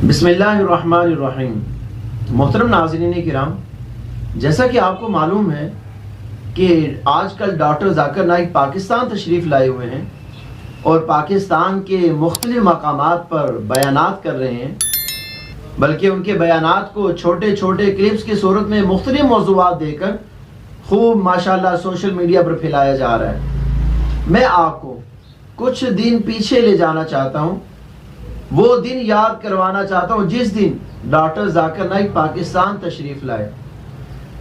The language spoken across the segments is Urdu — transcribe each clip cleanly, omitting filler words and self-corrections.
بسم اللہ الرحمن الرحیم۔ محترم ناظرین کرام، جیسا کہ آپ کو معلوم ہے کہ آج کل ڈاکٹر ذاکر نائک پاکستان تشریف لائے ہوئے ہیں اور پاکستان کے مختلف مقامات پر بیانات کر رہے ہیں، بلکہ ان کے بیانات کو چھوٹے چھوٹے کلپس کی صورت میں مختلف موضوعات دے کر خوب ماشاءاللہ سوشل میڈیا پر پھیلایا جا رہا ہے۔ میں آپ کو کچھ دن پیچھے لے جانا چاہتا ہوں، وہ دن یاد کروانا چاہتا ہوں جس دن ڈاکٹر ذاکر نائک پاکستان تشریف لائے۔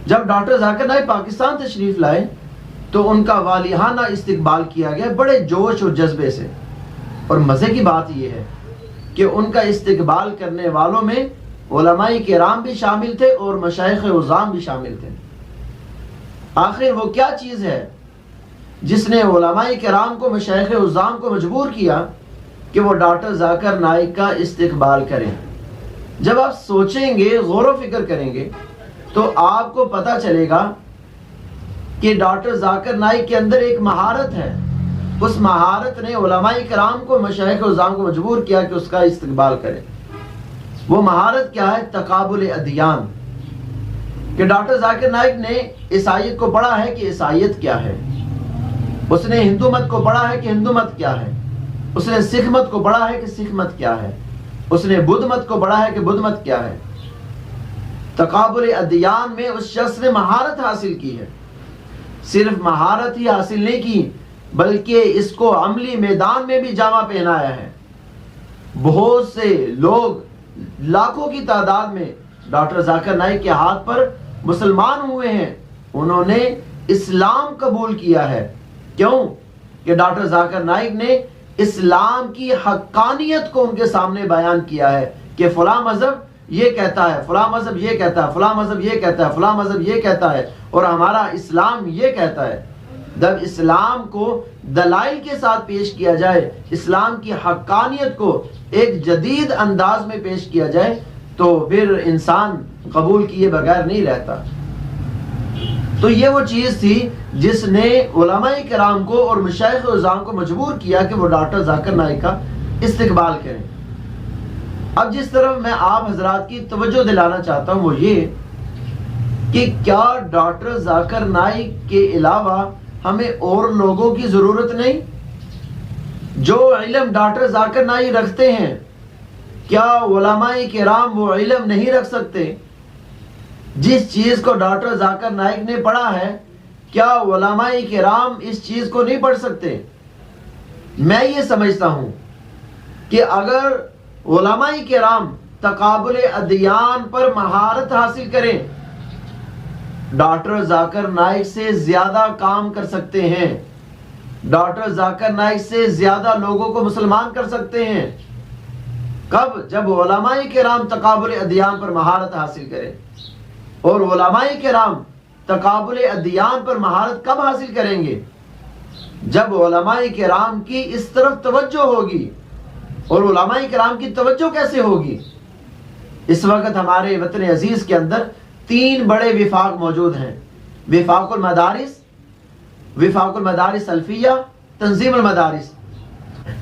جب ڈاکٹر ذاکر نائک پاکستان تشریف لائے تو ان کا والیانہ استقبال کیا گیا بڑے جوش اور جذبے سے، اور مزے کی بات یہ ہے کہ ان کا استقبال کرنے والوں میں علماء کرام بھی شامل تھے اور مشائخ عظام بھی شامل تھے۔ آخر وہ کیا چیز ہے جس نے علماء کرام کو، مشائخ عظام کو مجبور کیا کہ وہ ڈاکٹر ذاکر نائک کا استقبال کریں؟ جب آپ سوچیں گے، غور و فکر کریں گے تو آپ کو پتہ چلے گا کہ ڈاکٹر ذاکر نائک کے اندر ایک مہارت ہے۔ اس مہارت نے علماء کرام کو، مشائخ عظام کو مجبور کیا کہ اس کا استقبال کریں۔ وہ مہارت کیا ہے؟ تقابل ادیان۔ کہ ڈاکٹر ذاکر نائک نے عیسائیت کو پڑھا ہے کہ عیسائیت کیا ہے، اس نے ہندو مت کو پڑھا ہے کہ ہندو مت کیا ہے، اس نے سکھ مت کو پڑھا ہے کہ سکھ مت کیا ہے، اس نے بدھ مت کو پڑھا ہے کہ بدھ مت کیا ہے۔ تقابل ادیان میں اس شخص نے مہارت حاصل کی ہے۔ صرف مہارت ہی حاصل نہیں کی بلکہ اس کو عملی میدان میں بھی جامہ پہنایا ہے۔ بہت سے لوگ، لاکھوں کی تعداد میں ڈاکٹر ذاکر نائک کے ہاتھ پر مسلمان ہوئے ہیں، انہوں نے اسلام قبول کیا ہے۔ کیوں؟ کہ ڈاکٹر ذاکر نائک نے اسلام کی حقانیت کو ان کے سامنے بیان کیا ہے کہ فلاں مذہب یہ کہتا ہے، فلاں مذہب یہ کہتا ہے، فلاں مذہب یہ کہتا ہے، فلاں مذہب یہ کہتا ہے، اور ہمارا اسلام یہ کہتا ہے۔ جب اسلام کو دلائل کے ساتھ پیش کیا جائے، اسلام کی حقانیت کو ایک جدید انداز میں پیش کیا جائے تو پھر انسان قبول کیے بغیر نہیں رہتا۔ تو یہ وہ چیز تھی جس نے علماء کرام کو اور مشائخ عظام کو مجبور کیا کہ وہ ڈاکٹر ذاکر نائک کا استقبال کریں۔ اب جس طرف میں آپ حضرات کی توجہ دلانا چاہتا ہوں وہ یہ کہ کیا ڈاکٹر ذاکر نائک کے علاوہ ہمیں اور لوگوں کی ضرورت نہیں؟ جو علم ڈاکٹر ذاکر نائک رکھتے ہیں، کیا علماء کرام وہ علم نہیں رکھ سکتے؟ جس چیز کو ڈاکٹر ذاکر نائک نے پڑھا ہے، کیا علماء کرام اس چیز کو نہیں پڑھ سکتے؟ میں یہ سمجھتا ہوں کہ اگر علماء کرام تقابل ادیان پر مہارت حاصل کریں، ڈاکٹر ذاکر نائک سے زیادہ کام کر سکتے ہیں، ڈاکٹر ذاکر نائک سے زیادہ لوگوں کو مسلمان کر سکتے ہیں۔ کب؟ جب علماء کرام تقابل ادیان پر مہارت حاصل کریں۔ اور علماء کرام تقابل ادیان پر مہارت کب حاصل کریں گے؟ جب علماء کرام کی اس طرف توجہ ہوگی۔ اور علماء کرام کی توجہ کیسے ہوگی؟ اس وقت ہمارے وطن عزیز کے اندر 3 بڑے وفاق موجود ہیں: وفاق المدارس، وفاق المدارس الفیہ، تنظیم المدارس۔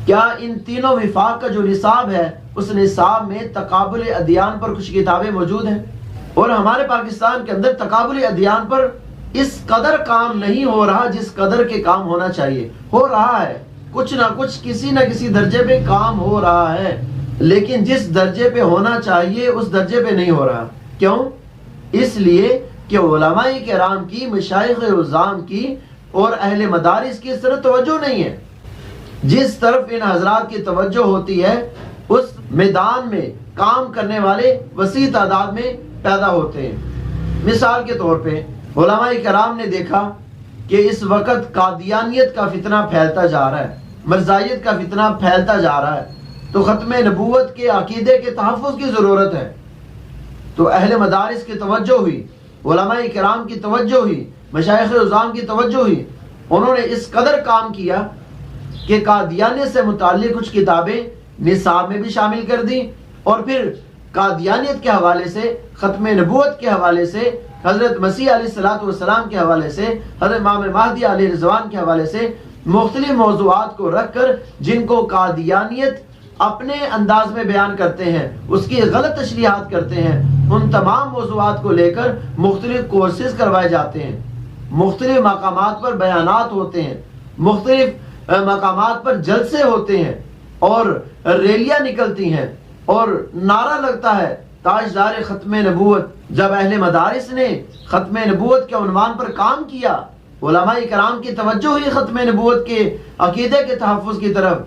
کیا ان تینوں وفاق کا جو نصاب ہے، اس نصاب میں تقابل ادیان پر کچھ کتابیں موجود ہیں؟ اور ہمارے پاکستان کے اندر تقابل ادیان پر اس قدر کام نہیں ہو رہا جس قدر کے کام ہونا چاہیے۔ ہو رہا ہے، کچھ نہ کچھ کسی نہ کسی درجے پہ کام ہو رہا ہے، لیکن جس درجے پہ ہونا چاہیے اس درجے پہ نہیں ہو رہا۔ کیوں؟ اس لیے کہ علماء کرام کی، مشائخ عظام کی اور اہل مدارس کی اس طرف توجہ نہیں ہے۔ جس طرف ان حضرات کی توجہ ہوتی ہے اس میدان میں کام کرنے والے وسیع تعداد میں پیدا ہوتے ہیں۔ مثال کے طور پہ علماء کرام نے دیکھا کہ اس وقت قادیانیت کا فتنہ پھیلتا جا رہا ہے، مرزائیت کا فتنہ پھیلتا جا رہا ہے، تو ختم نبوت کے عقیدے کے تحفظ کی ضرورت ہے۔ تو اہل مدارس کی توجہ ہوئی، علماء کرام کی توجہ ہوئی، مشائخ عظام کی توجہ ہوئی۔ انہوں نے اس قدر کام کیا کہ قادیانیت سے متعلق کچھ کتابیں نصاب میں بھی شامل کر دیں، اور پھر قادیانیت کے حوالے سے، ختم نبوت کے حوالے سے، حضرت مسیح علیہ السلام کے حوالے سے، حضرت امام مہدی علیہ رضوان کے حوالے سے مختلف موضوعات کو رکھ کر جن کو قادیانیت اپنے انداز میں بیان کرتے ہیں، اس کی غلط تشریحات کرتے ہیں، ان تمام موضوعات کو لے کر مختلف کورسز کروائے جاتے ہیں، مختلف مقامات پر بیانات ہوتے ہیں، مختلف مقامات پر جلسے ہوتے ہیں اور ریلیاں نکلتی ہیں اور نعرہ لگتا ہے تاجدار ختم نبوت۔ جب اہل مدارس نے ختم نبوت کے عنوان پر کام کیا، علماء کرام کی توجہ ہوئی ختم نبوت کے عقیدے کے تحفظ کی طرف،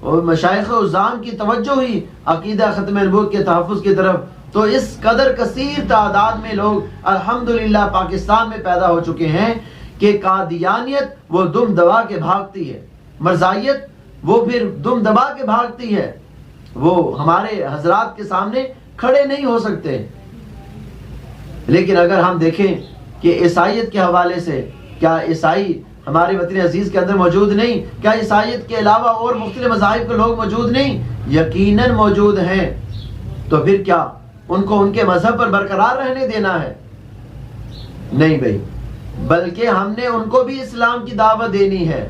اور مشائخ عظام کی توجہ ہوئی عقیدہ ختم نبوت کے تحفظ کی طرف، تو اس قدر کثیر تعداد میں لوگ الحمدللہ پاکستان میں پیدا ہو چکے ہیں کہ قادیانیت وہ دم دبا کے بھاگتی ہے، مرزائیت وہ پھر دم دبا کے بھاگتی ہے، وہ ہمارے حضرات کے سامنے کھڑے نہیں ہو سکتے۔ لیکن اگر ہم دیکھیں کہ عیسائیت کے حوالے سے، کیا عیسائی ہمارے وطن عزیز کے اندر موجود نہیں؟ کیا عیسائیت کے علاوہ اور مختلف مذاہب کے لوگ موجود نہیں؟ یقیناً موجود ہیں۔ تو پھر کیا ان کو ان کے مذہب پر برقرار رہنے دینا ہے؟ نہیں بھائی، بلکہ ہم نے ان کو بھی اسلام کی دعوت دینی ہے۔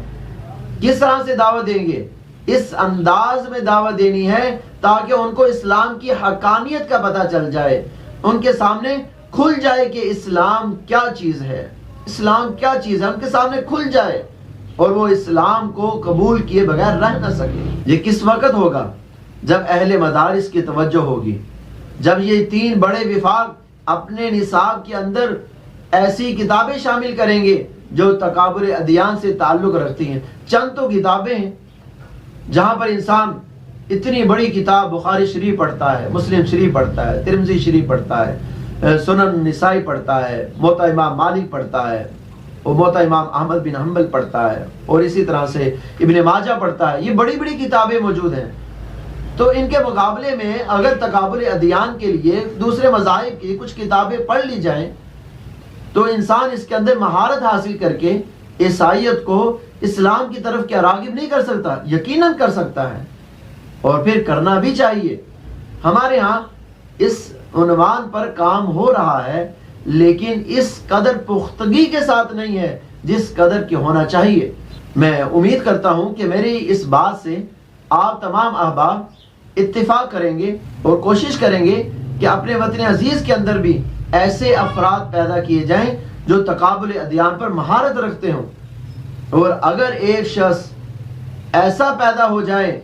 کس طرح سے دعوت دیں گے؟ اس انداز میں دعوت دینی ہے تاکہ ان کو اسلام کی حقانیت کا پتہ چل جائے، ان کے سامنے کھل جائے کہ اسلام کیا چیز ہے، اسلام کیا چیز ہے، ان کے سامنے کھل جائے اور وہ اسلام کو قبول کیے بغیر رہ نہ سکے۔ یہ کس وقت ہوگا؟ جب اہل مدارس کی توجہ ہوگی، جب یہ تین بڑے وفاق اپنے نصاب کے اندر ایسی کتابیں شامل کریں گے جو تکابر ادیان سے تعلق رکھتی ہیں۔ چند تو کتابیں ہیں جہاں پر انسان اتنی بڑی کتاب بخاری شریف پڑھتا ہے، مسلم شریف پڑھتا ہے، ترمذی شریف پڑھتا ہے، سنن نسائی پڑھتا ہے، موطا امام مالک پڑھتا ہے، اور موطا امام احمد بن حنبل پڑھتا ہے، اور اسی طرح سے ابن ماجہ پڑھتا ہے۔ یہ بڑی بڑی کتابیں موجود ہیں۔ تو ان کے مقابلے میں اگر تکابر ادیان کے لیے دوسرے مذاہب کی کچھ کتابیں پڑھ لی جائیں تو انسان اس کے اندر مہارت حاصل کر کے عیسائیت کو اسلام کی طرف کیا راغب نہیں کر سکتا؟ یقیناً کر سکتا ہے، اور پھر کرنا بھی چاہیے۔ ہمارے ہاں اس عنوان پر کام ہو رہا ہے، لیکن اس قدر پختگی کے ساتھ نہیں ہے جس قدر کی ہونا چاہیے۔ میں امید کرتا ہوں کہ میری اس بات سے آپ تمام احباب اتفاق کریں گے اور کوشش کریں گے کہ اپنے وطن عزیز کے اندر بھی ایسے افراد پیدا کیے جائیں جو تقابل ادیان پر مہارت رکھتے ہوں، اور اگر ایک شخص ایسا پیدا ہو جائے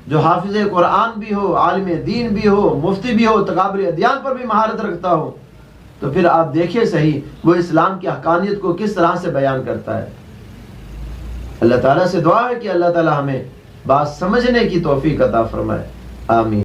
جو حافظ قرآن بھی ہو، عالم دین بھی ہو، مفتی بھی ہو، تقابل ادیان پر بھی مہارت رکھتا ہو، تو پھر آپ دیکھیں صحیح وہ اسلام کی حقانیت کو کس طرح سے بیان کرتا ہے۔ اللہ تعالیٰ سے دعا ہے کہ اللہ تعالیٰ ہمیں بات سمجھنے کی توفیق عطا فرمائے۔ آمین۔